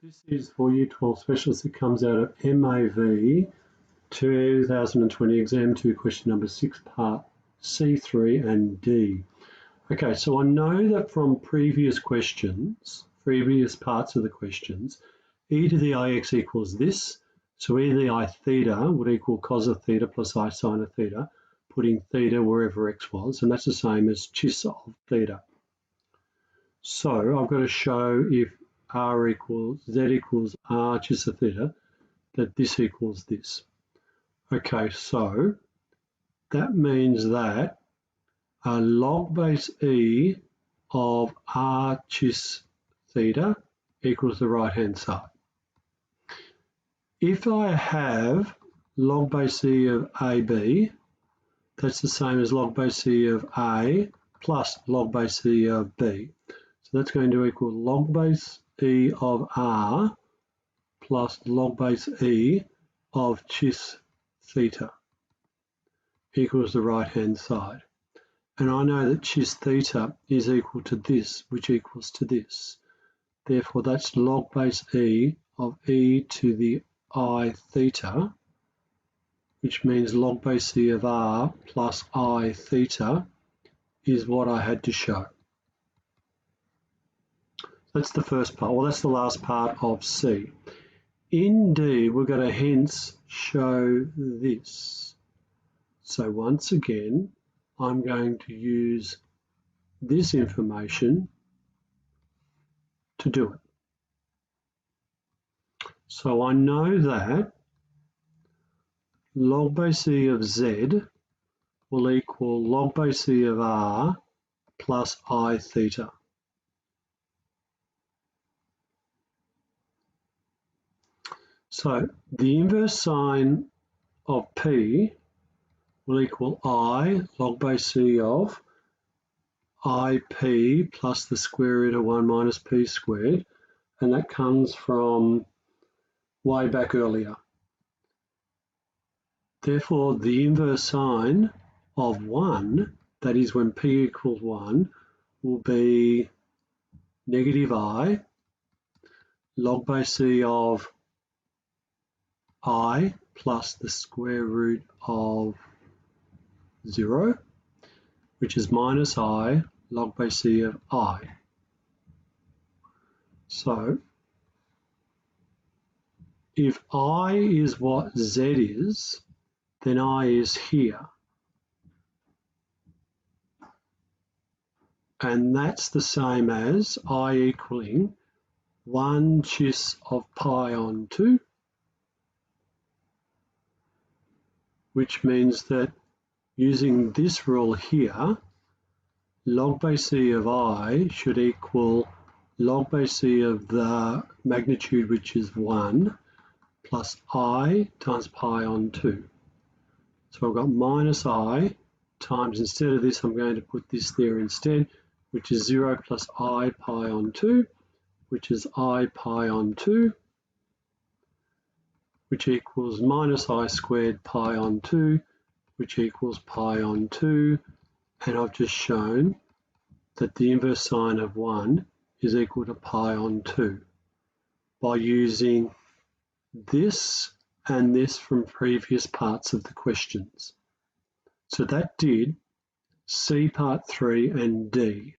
This is for Year 12 Specialist. It comes out of MAV 2020 Exam 2, question number 6, part C3 and D. Okay, so I know that from previous questions, previous parts of the questions, e to the ix equals this. So e to the I theta would equal cos of theta plus I sine of theta, putting theta wherever x was, and that's the same as chis of theta. So I've got to show if r equals, z equals r chis of theta, that this equals this. Okay, so that means that log base e of r chis theta equals the right-hand side. If I have log base e of ab, that's the same as log base e of a plus log base e of b. So that's going to equal log base e of r plus log base e of chis theta equals the right-hand side. And I know that chis theta is equal to this, which equals to this. Therefore, that's log base e of e to the I theta, which means log base e of r plus I theta is what I had to show. That's the first part. Well, that's the last part of C. In D, we're going to hence show this. So once again, I'm going to use this information to do it. So I know that log base e of z will equal log base e of r plus I theta. So the inverse sine of p will equal I log base e of ip plus the square root of 1 minus p squared, and that comes from way back earlier. Therefore, the inverse sine of 1, that is when p equals 1, will be negative I log base e of I plus the square root of 0, which is minus I log base e of I. So if I is what z is, then I is here. And that's the same as I equaling 1 chis of pi on 2, which means that using this rule here, log base e of I should equal log base e of the magnitude, which is 1, plus I times pi on 2. So I've got minus I times, instead of this, I'm going to put this there instead, which is 0 plus I pi on 2, which is I pi on 2, which equals minus I squared pi on 2, which equals pi on 2. And I've just shown that the inverse sine of 1 is equal to pi on 2 by using this and this from previous parts of the questions. So that did C part 3 and D.